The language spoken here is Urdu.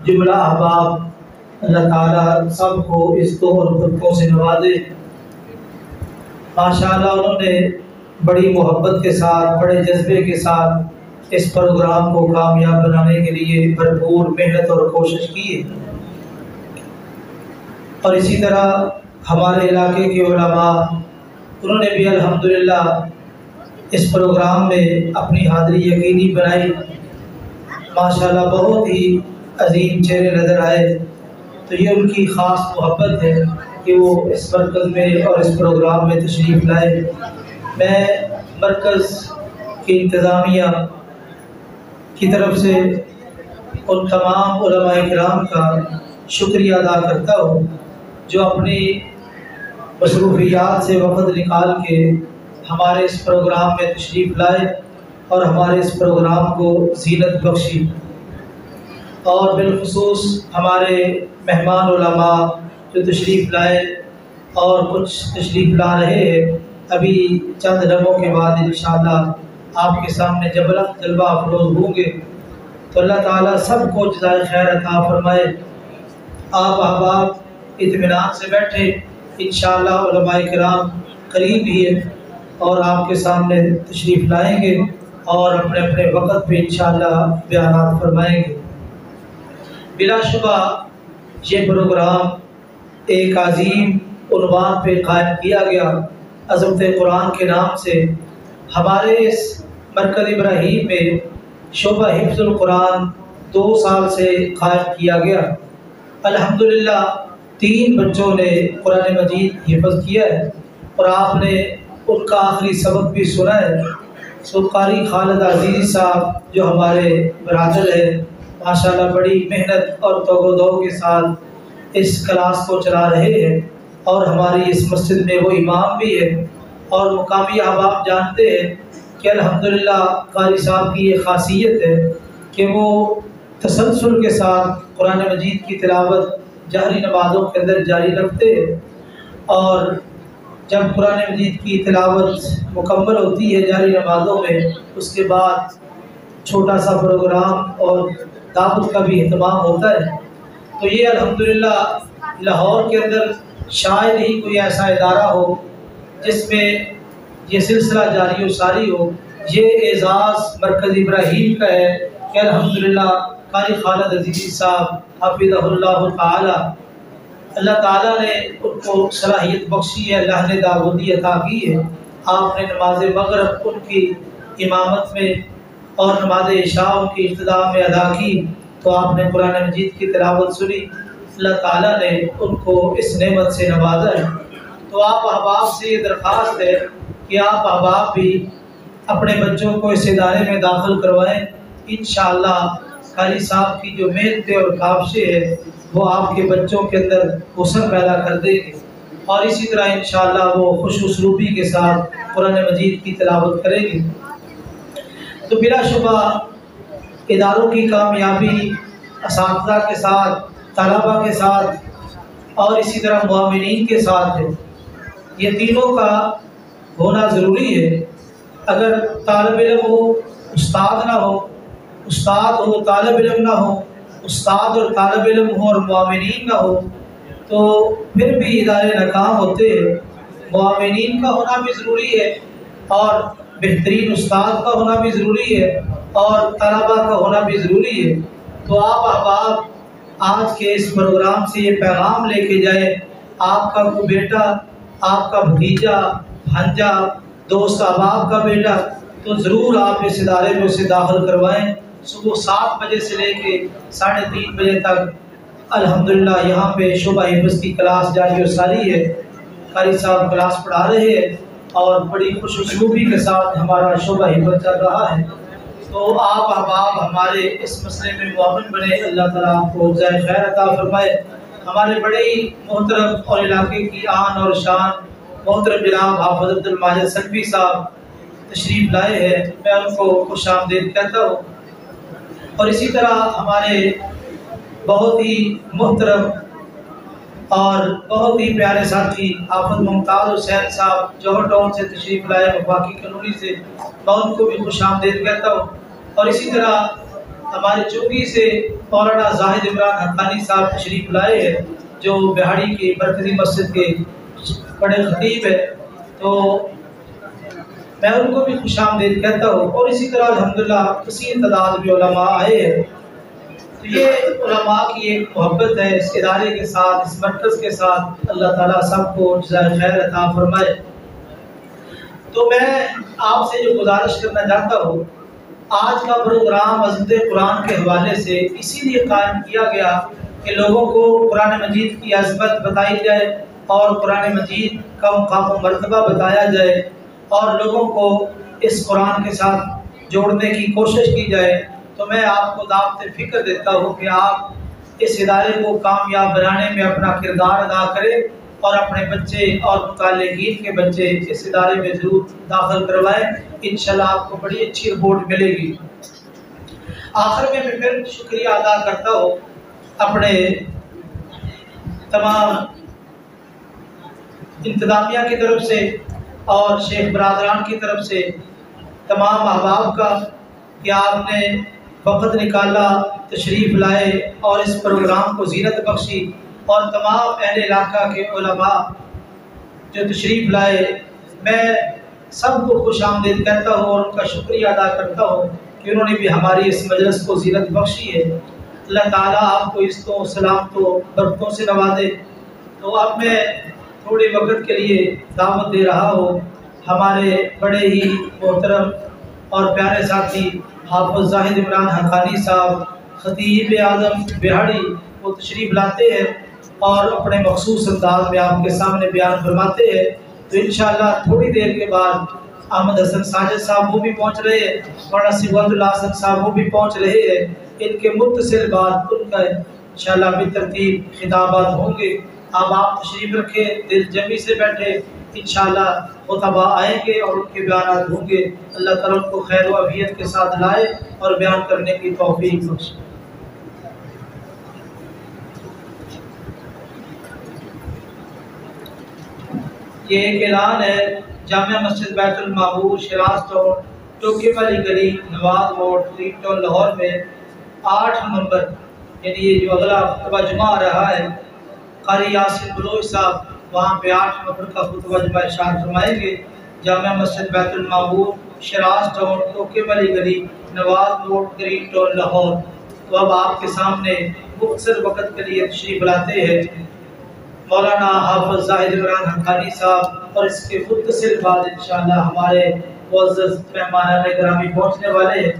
جملہ احباب اللہ تعالیٰ سب کو اس دو اور برکوں سے نوازے۔ ماشاءاللہ انہوں نے بڑی محبت کے ساتھ، بڑے جذبے کے ساتھ اس پروگرام کو کامیاب بنانے کے لیے بھرپور محنت اور کوشش کی ہے۔ اور اسی طرح ہمارے علاقے کے علماء، انہوں نے بھی الحمدللہ اس پروگرام میں اپنی حاضری یقینی بنائی۔ ماشاءاللہ بہت ہی عظیم چہرے نظر آئے، تو یہ ان کی خاص محبت ہے کہ وہ اس مرکز میں اور اس پروگرام میں تشریف لائے۔ میں مرکز کی انتظامیہ کی طرف سے ان تمام علماء کرام کا شکریہ ادا کرتا ہوں جو اپنی مصروفیات سے وقت نکال کے ہمارے اس پروگرام میں تشریف لائے اور ہمارے اس پروگرام کو زینت بخشی۔ اور بالخصوص ہمارے مہمان علماء جو تشریف لائے اور کچھ تشریف لا رہے ہیں، ابھی چند لمحوں کے بعد انشاءاللہ آپ کے سامنے جلوہ افروز ہوں گے، تو اللہ تعالیٰ سب کو جزائے خیر عطا فرمائے۔ آپ احباب اطمینان سے بیٹھے، انشاءاللہ علماء کرام قریب ہی ہے اور آپ کے سامنے تشریف لائیں گے اور اپنے اپنے وقت پہ انشاءاللہ بیانات فرمائیں گے۔ بلا شبہ یہ پروگرام ایک عظیم عنوان پہ قائم کیا گیا، عظمت قرآن کے نام سے۔ ہمارے اس مرکز ابراہیم میں شعبہ حفظ القرآن 2 سال سے قائم کیا گیا۔ الحمدللہ 3 بچوں نے قرآن مجید حفظ کیا ہے اور آپ نے ان کا آخری سبق بھی سنا ہے۔ قاری خالد عزیز صاحب جو ہمارے برادر ہے، ماشاءاللہ بڑی محنت اور توغ و دو کے ساتھ اس کلاس کو چلا رہے ہیں، اور ہماری اس مسجد میں وہ امام بھی ہے۔ اور مقامی احباب جانتے ہیں کہ الحمدللہ قاری صاحب کی یہ خاصیت ہے کہ وہ تسلسل کے ساتھ قرآن مجید کی تلاوت جہری نمازوں کے اندر جاری رکھتے ہیں، اور جب قرآن مجید کی تلاوت مکمل ہوتی ہے جاری نمازوں میں، اس کے بعد چھوٹا سا پروگرام اور دعوت کا بھی اہتمام ہوتا ہے۔ تو یہ الحمدللہ لاہور کے اندر شاید ہی کوئی ایسا ادارہ ہو جس میں یہ سلسلہ جاری و ساری ہو۔ یہ اعزاز مرکز ابراہیم کا ہے کہ الحمدللہ قاری خالد عزیز صاحب حفظہ اللہ تعالی، اللہ تعالیٰ نے ان کو صلاحیت بخشی ہے، اللہ نے داودی عطا کی ہے۔ آپ نے نماز مغرب ان کی امامت میں اور نماز عشاء ان کی ابتداء میں ادا کی، تو آپ نے قرآن مجید کی تلاوت سنی، اللہ تعالیٰ نے ان کو اس نعمت سے نوازا ہے۔ تو آپ احباب سے یہ درخواست ہے کہ آپ احباب بھی اپنے بچوں کو اس ادارے میں داخل کروائیں۔ انشاءاللہ قاری صاحب کی جو محنتیں اور کاوشیں ہیں وہ آپ کے بچوں کے اندر حسن پیدا کر دے گی، اور اسی طرح انشاءاللہ وہ خوش اسلوبی کے ساتھ قرآن مجید کی تلاوت کرے گی۔ تو بلا شبہ اداروں کی کامیابی اساتذہ کے ساتھ، طلباء کے ساتھ اور اسی طرح معاونین کے ساتھ ہے۔ یہ تینوں کا ہونا ضروری ہے۔ اگر طالب علم ہو، استاد نہ ہو، استاد ہو طالب علم نہ ہو، استاد اور طالب علم ہو اور معاونین نہ ہو، تو پھر بھی ادارے ناکام ہوتے ہیں۔ معاونین کا ہونا بھی ضروری ہے، اور بہترین استاد کا ہونا بھی ضروری ہے، اور طلباء کا ہونا بھی ضروری ہے۔ تو آپ احباب آج کے اس پروگرام سے یہ پیغام لے کے جائیں، آپ کا کوئی بیٹا، آپ کا بھتیجا، بھانجا، دوست احباب کا بیٹا، تو ضرور آپ اس ادارے میں اسے داخل کروائیں۔ صبح 7 بجے سے لے کے 3:30 بجے تک الحمدللہ یہاں پہ شعبہ حفظ کی کلاس جاری و ساری ہے۔ قاری صاحب کلاس پڑھا رہے ہیں اور بڑی خوش اسلوبی کے ساتھ ہمارا شعبہ حفظ چل رہا ہے۔ تو آپ احباب ہمارے اس مسئلے میں معاون بنے، اللہ تعالیٰ آپ کو جزائے خیر عطا فرمائے۔ ہمارے بڑے ہی محترم اور علاقے کی آن اور شان محترم جناب حافظ عبد الماجد سلفی صاحب تشریف لائے ہیں، میں ان کو خوش آمدید کہتا ہوں۔ اور اسی طرح ہمارے بہت ہی محترم اور بہت ہی پیارے ساتھی حافظ ممتاز حسین صاحب جوہر ٹاؤن سے تشریف لائے، وفاقی کالونی سے، میں ان کو بھی خوش آمدید کہتا ہوں۔ اور اسی طرح ہمارے چوکی سے مولانا زاہد عمران حقانی صاحب تشریف لائے ہیں جو بہاڑی کی مرکزی مسجد کے بڑے خطیب ہیں، تو میں ان کو بھی خوش آمدید کہتا ہوں، اور اسی طرح الحمدللہ کثیر تعداد میں علماء آئے ہیں۔ تو یہ علماء کی ایک محبت ہے اس ادارے کے ساتھ، اس مرکز کے ساتھ، اللہ تعالیٰ سب کو جزائے خیر عطا فرمائے۔ تو میں آپ سے جو گزارش کرنا چاہتا ہوں، آج کا پروگرام عظمت قرآن کے حوالے سے اسی لیے قائم کیا گیا کہ لوگوں کو قرآن مجید کی عظمت بتائی جائے اور قرآن مجید کا مقام و مرتبہ بتایا جائے اور لوگوں کو اس قرآن کے ساتھ جوڑنے کی کوشش کی جائے۔ تو میں آپ کو دعوت فکر دیتا ہوں کہ آپ اس ادارے کو کامیاب بنانے میں اپنا کردار ادا کریں اور اپنے بچے اور متعلقین کے بچے اس ادارے میں ضرور داخل کروائیں، انشاءاللہ آپ کو بڑی اچھی رپورٹ ملے گی۔ آخر میں پھر شکریہ ادا کرتا ہوں اپنے تمام انتظامیہ کی طرف سے اور شیخ برادران کی طرف سے، تمام احباب کا کہ آپ نے وقت نکالا، تشریف لائے اور اس پروگرام کو زینت بخشی، اور تمام اہل علاقہ کے علماء جو تشریف لائے، میں سب کو خوش آمدید کہتا ہوں اور ان کا شکریہ ادا کرتا ہوں کہ انہوں نے بھی ہماری اس مجلس کو زینت بخشی ہے۔ اللہ تعالیٰ آپ کو عزتوں، سلامتوں، برکتوں سے نوازے۔ تو اب میں تھوڑے وقت کے لیے دعوت دے رہا ہوں ہمارے بڑے ہی محترم اور پیارے ساتھی حافظ زاہد عمران حقانی صاحب، خطیب اعظم بہاڑی، وہ تشریف لاتے ہیں اور اپنے مخصوص انداز میں آپ کے سامنے بیان فرماتے ہیں۔ تو انشاءاللہ تھوڑی دیر کے بعد احمد حسن ساجد صاحب وہ بھی پہنچ رہے ہیں، مولانا صبغت اللہ حسن صاحب وہ بھی پہنچ رہے ہیں۔ ان کے متصل بعد ان کا انشاءاللہ بالترتیب خطابات ہوں گے۔ اب آپ تشریف رکھیں، دل جمی سے بیٹھے، انشاءاللہ خطبہ آئیں گے اور ان کے بیانات ہوں گے۔ اللہ تعالیٰ ان کو خیر و عافیت کے ساتھ لائے اور بیان کرنے کی توفیق بخشے۔ یہ ایک اعلان ہے، جامعہ مسجد بیت المعمور شیراز ٹاؤن، ٹوکے والی گلی، نواز موڑ، گرین ٹاؤن لاہور میں 8 نومبر یعنی یہ جو اگلا خطبہ جمعہ آ رہا ہے، قاری یاسین بلوچ صاحب وہاں پہ 8 نومبر کا خطبہ جمعہ ارشاد فرمائیں گے، جامعہ مسجد بیت المعمور شیراز ٹاؤن، ٹوکے والی گلی، نواز موڑ، گرین ٹاؤن لاہور۔ تو اب آپ کے سامنے مختصر وقت کے لیے تشریف لاتے ہیں مولانا حافظ زاہد عمران حقانی صاحب، اور اس کے متصل بعد انشاءاللہ ہمارے معزز مہمان گرامی پہنچنے والے ہیں۔